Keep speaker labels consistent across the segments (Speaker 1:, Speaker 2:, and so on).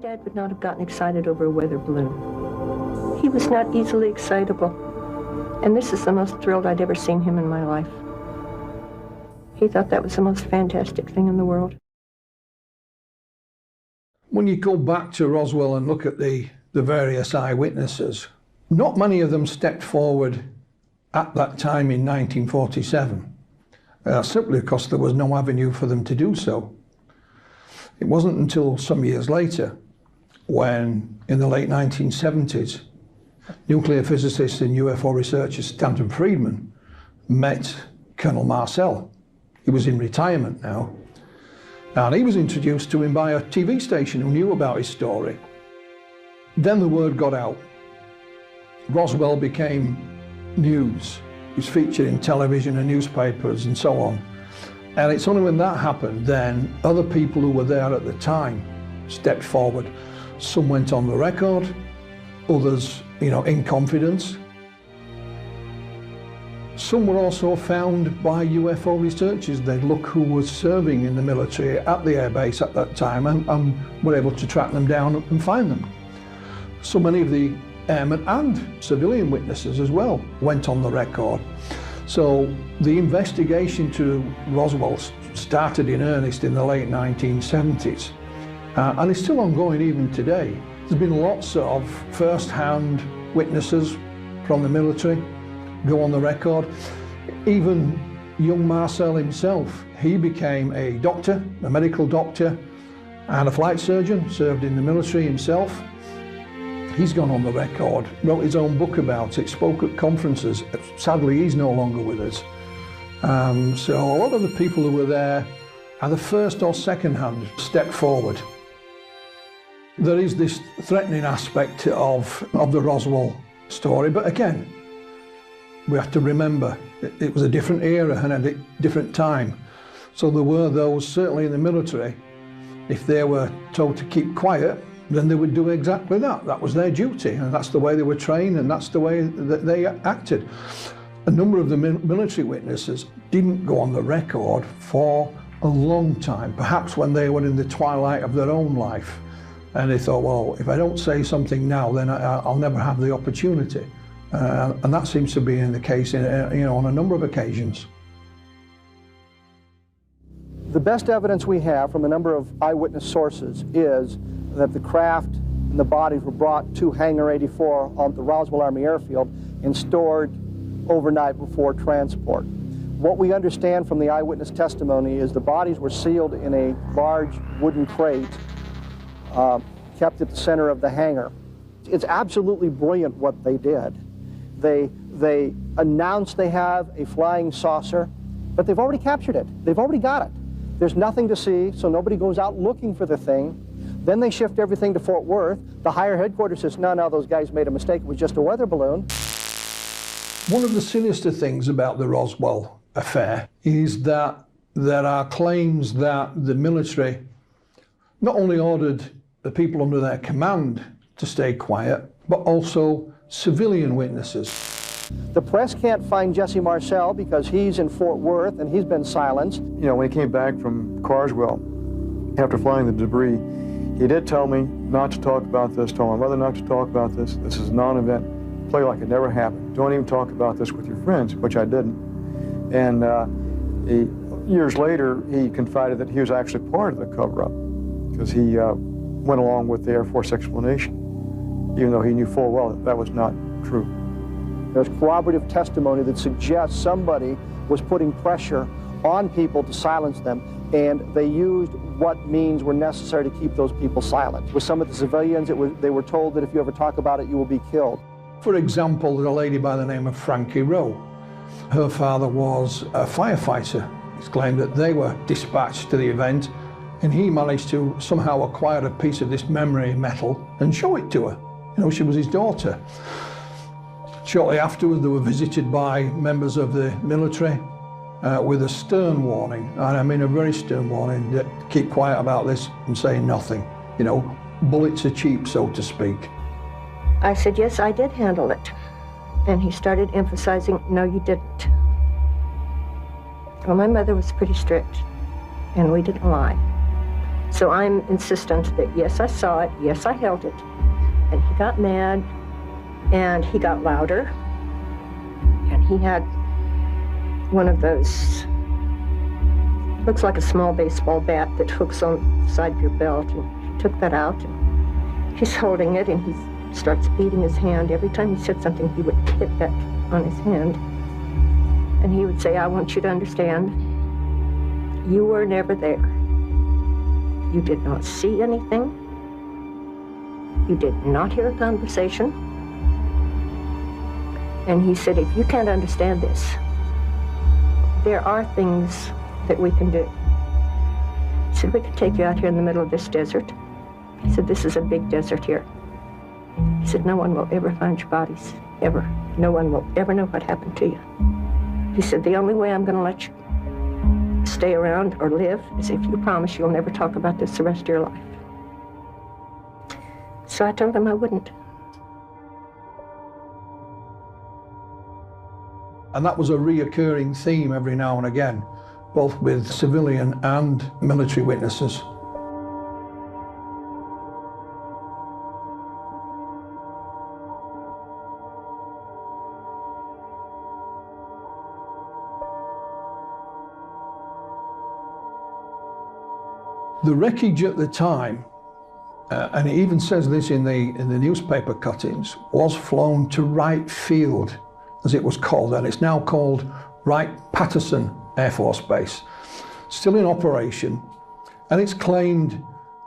Speaker 1: Dad would not have gotten excited over a weather balloon. He was not easily excitable. And this is the most thrilled I'd ever seen him in my life. He thought that was the most fantastic thing in the world.
Speaker 2: When you go back to Roswell and look at the various eyewitnesses, not many of them stepped forward at that time in 1947, simply because there was no avenue for them to do so. It wasn't until some years later, when in the late 1970s, nuclear physicist and UFO researcher Stanton Friedman met Colonel Marcel. He was in retirement now, and he was introduced to him by a TV station who knew about his story. Then the word got out. Roswell became news. He was featured in television and newspapers and so on. And it's only when that happened then other people who were there at the time stepped forward. Some went on the record, others, in confidence. Some were also found by UFO researchers. They'd look who was serving in the military at the airbase at that time and were able to track them down and find them. So many of the airmen and civilian witnesses as well went on the record. So the investigation to Roswell started in earnest in the late 1970s and it's still ongoing even today. There's been lots of first-hand witnesses from the military go on the record. Even young Marcel himself, he became a doctor, a medical doctor and a flight surgeon, served in the military himself. He's gone on the record, wrote his own book about it, spoke at conferences. Sadly, he's no longer with us. So a lot of the people who were there, either first or second hand, stepped forward. There is this threatening aspect of the Roswell story, but again, we have to remember it was a different era and a different time. So there were those, certainly in the military, if they were told to keep quiet, then they would do exactly that. That was their duty, and that's the way they were trained, and that's the way that they acted. A number of the military witnesses didn't go on the record for a long time, perhaps when they were in the twilight of their own life. And they thought, well, if I don't say something now, then I'll never have the opportunity. And that seems to be the case on a number of occasions.
Speaker 3: The best evidence we have from a number of eyewitness sources is that the craft and the bodies were brought to Hangar 84 on the Roswell Army Airfield and stored overnight before transport. What we understand from the eyewitness testimony is the bodies were sealed in a large wooden crate kept at the center of the hangar. It's absolutely brilliant what they did. They announced they have a flying saucer, but they've already captured it. They've already got it. There's nothing to see, so nobody goes out looking for the thing. Then they shift everything to Fort Worth. The higher headquarters says, no, those guys made a mistake. It was just a weather balloon.
Speaker 2: One of the sinister things about the Roswell affair is that there are claims that the military not only ordered the people under their command to stay quiet, but also civilian witnesses.
Speaker 3: The press can't find Jesse Marcel because he's in Fort Worth and he's been silenced.
Speaker 4: When he came back from Carswell, after flying the debris, he did tell me not to talk about this, told my mother not to talk about this. This is a non-event. Play like it never happened. Don't even talk about this with your friends, which I didn't. And years later, he confided that he was actually part of the cover-up because he went along with the Air Force explanation, even though he knew full well that that was not true.
Speaker 3: There's corroborative testimony that suggests somebody was putting pressure on people to silence them, and they used what means were necessary to keep those people silent. With some of the civilians, they were told that if you ever talk about it, you will be killed.
Speaker 2: For example, there's a lady by the name of Frankie Rowe. Her father was a firefighter. It's claimed that they were dispatched to the event, and he managed to somehow acquire a piece of this memory metal and show it to her. She was his daughter. Shortly afterwards, they were visited by members of the military with a stern warning, and I mean a very stern warning, that keep quiet about this and say nothing. Bullets are cheap, so to speak.
Speaker 1: I said, yes, I did handle it. And he started emphasizing, no, you didn't. Well, my mother was pretty strict, and we didn't lie. So I'm insistent that, yes, I saw it, yes, I held it. And he got mad, and he got louder, and he had one of those, looks like a small baseball bat that hooks on the side of your belt, and he took that out, and he's holding it, and he starts beating his hand. Every time he said something, he would hit that on his hand, and he would say, I want you to understand, you were never there. You did not see anything. You did not hear a conversation. And he said, if you can't understand this, there are things that we can do. He said, we can take you out here in the middle of this desert. He said, this is a big desert here. He said, no one will ever find your bodies, ever. No one will ever know what happened to you. He said, the only way I'm going to let you stay around or live is if you promise you'll never talk about this the rest of your life. So I told him I wouldn't.
Speaker 2: And that was a reoccurring theme every now and again, both with civilian and military witnesses. The wreckage at the time, and it even says this in the newspaper cuttings, was flown to Wright Field, as it was called, and it's now called Wright-Patterson Air Force Base, still in operation, and it's claimed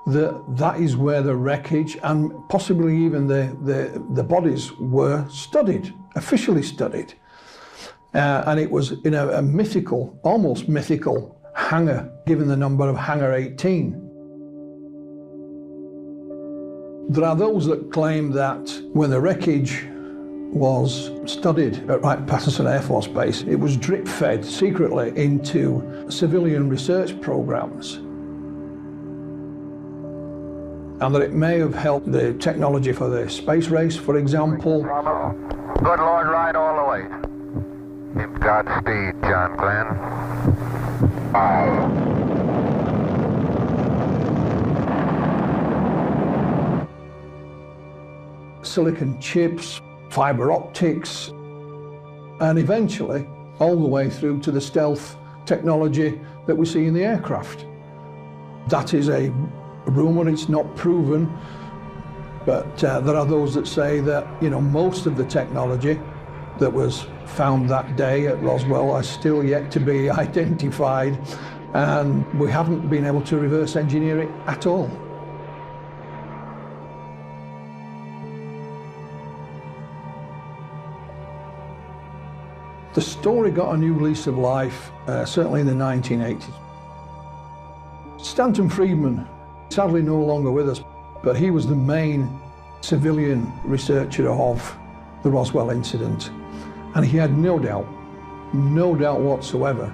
Speaker 2: that that is where the wreckage and possibly even the bodies were studied, officially studied, and it was in a mythical, almost mythical hangar, given the number of Hangar 18. There are those that claim that when the wreckage was studied at Wright-Patterson Air Force Base, it was drip-fed secretly into civilian research programs, and that it may have helped the technology for the space race, for example.
Speaker 5: Good Lord, ride all the way. Keep Godspeed, John Glenn.
Speaker 2: Silicon chips, fiber optics, and eventually all the way through to the stealth technology that we see in the aircraft. That is a rumor, it's not proven, but there are those that say that, you know, most of the technology that was found that day at Roswell are still yet to be identified, and we haven't been able to reverse engineer it at all. The story got a new lease of life, certainly in the 1980s. Stanton Friedman, sadly no longer with us, but he was the main civilian researcher of the Roswell incident. And he had no doubt whatsoever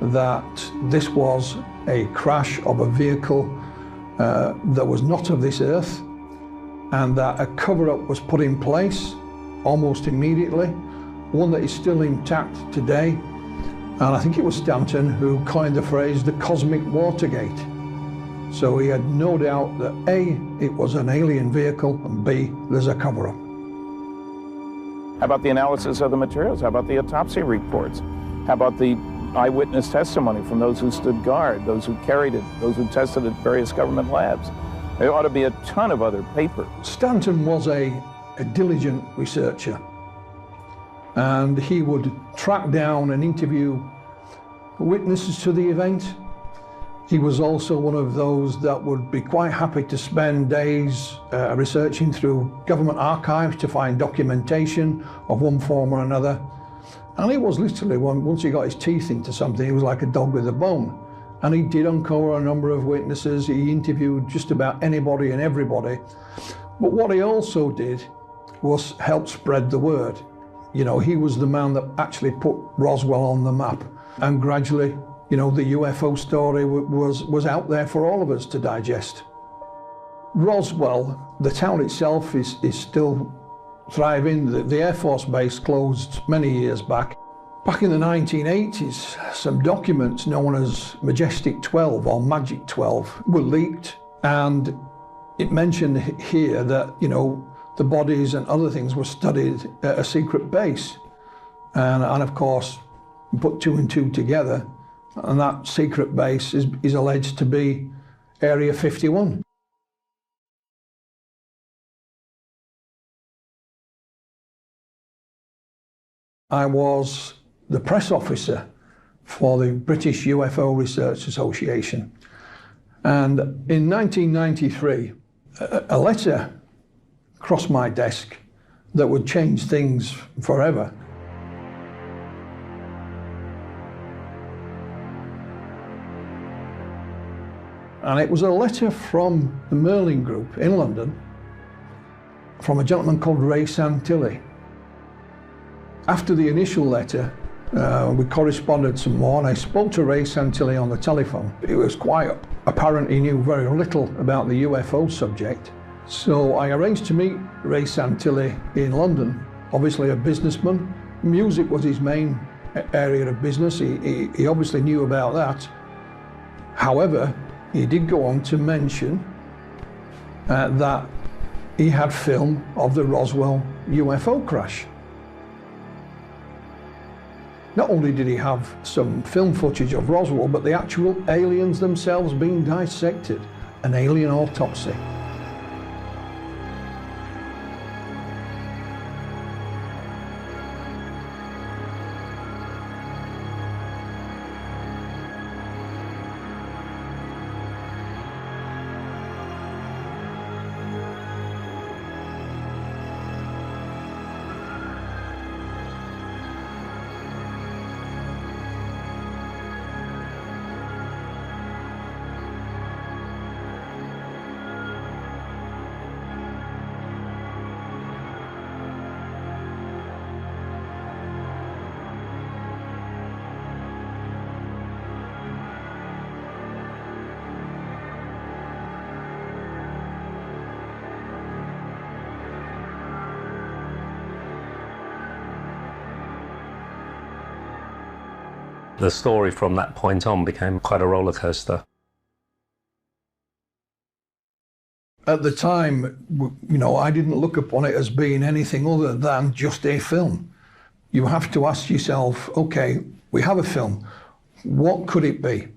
Speaker 2: that this was a crash of a vehicle that was not of this earth, and that a cover-up was put in place almost immediately, one that is still intact today. And I think it was Stanton who coined the phrase, the cosmic Watergate. So he had no doubt that A, it was an alien vehicle, and B, there's a cover-up.
Speaker 6: How about the analysis of the materials? How about the autopsy reports? How about the eyewitness testimony from those who stood guard, those who carried it, those who tested at various government labs? There ought to be a ton of other paper.
Speaker 2: Stanton was a diligent researcher, and he would track down and interview witnesses to the event. He was also one of those that would be quite happy to spend days researching through government archives to find documentation of one form or another. And he was literally, once he got his teeth into something, he was like a dog with a bone. And he did uncover a number of witnesses. He interviewed just about anybody and everybody. But what he also did was help spread the word. You know, he was the man that actually put Roswell on the map. And gradually, you know, the UFO story was out there for all of us to digest. Roswell, the town itself, is still thriving. The Air Force Base closed many years back. Back in the 1980s, some documents known as Majestic 12 or Magic 12 were leaked, and it mentioned here that, you know, the bodies and other things were studied at a secret base. And of course, put two and two together, and that secret base is alleged to be Area 51. I was the press officer for the British UFO Research Association. And in 1993, a letter crossed my desk that would change things forever. And it was a letter from the Merlin Group in London, from a gentleman called Ray Santilli. After the initial letter, we corresponded some more, and I spoke to Ray Santilli on the telephone. It was quite apparent he knew very little about the UFO subject. So I arranged to meet Ray Santilli in London, obviously a businessman. Music was his main area of business. He obviously knew about that. However, he did go on to mention that he had film of the Roswell UFO crash. Not only did he have some film footage of Roswell, but the actual aliens themselves being dissected, an alien autopsy.
Speaker 7: The story from that point on became quite a roller coaster.
Speaker 2: At the time, you know, I didn't look upon it as being anything other than just a film. You have to ask yourself, okay, we have a film. What could it be?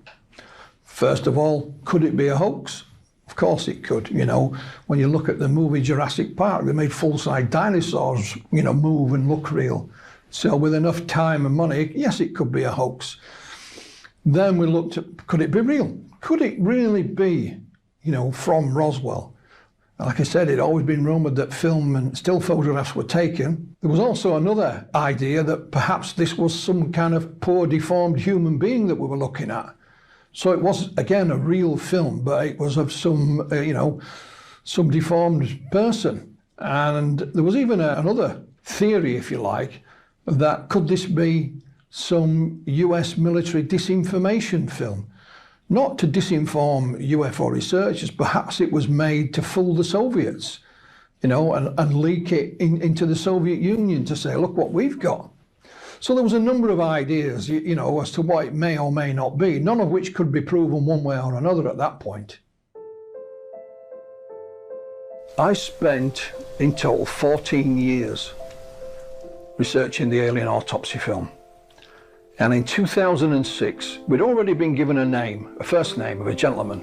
Speaker 2: First of all, could it be a hoax? Of course it could. You know, when you look at the movie Jurassic Park, they made full-size dinosaurs, you know, move and look real. So with enough time and money, yes, it could be a hoax. Then we looked at, could it be real? Could it really be, you know, from Roswell? Like I said, it'd always been rumoured that film and still photographs were taken. There was also another idea that perhaps this was some kind of poor, deformed human being that we were looking at. So it was, again, a real film, but it was of some, you know, some deformed person. And there was even another theory, if you like, that could this be some US military disinformation film? Not to disinform UFO researchers, perhaps it was made to fool the Soviets, you know, and leak it into the Soviet Union to say, look what we've got. So there was a number of ideas, you know, as to what it may or may not be, none of which could be proven one way or another at that point. I spent in total 14 years researching the alien autopsy film. And in 2006, we'd already been given a name, a first name of a gentleman,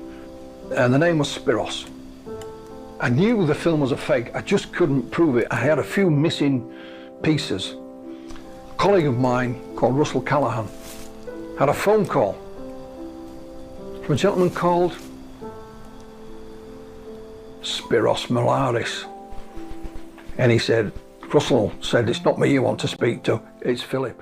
Speaker 2: and the name was Spiros. I knew the film was a fake, I just couldn't prove it. I had a few missing pieces. A colleague of mine called Roswell Callahan had a phone call from a gentleman called Spiros Molaris. And he said, Russell said, it's not me you want to speak to, it's Philip.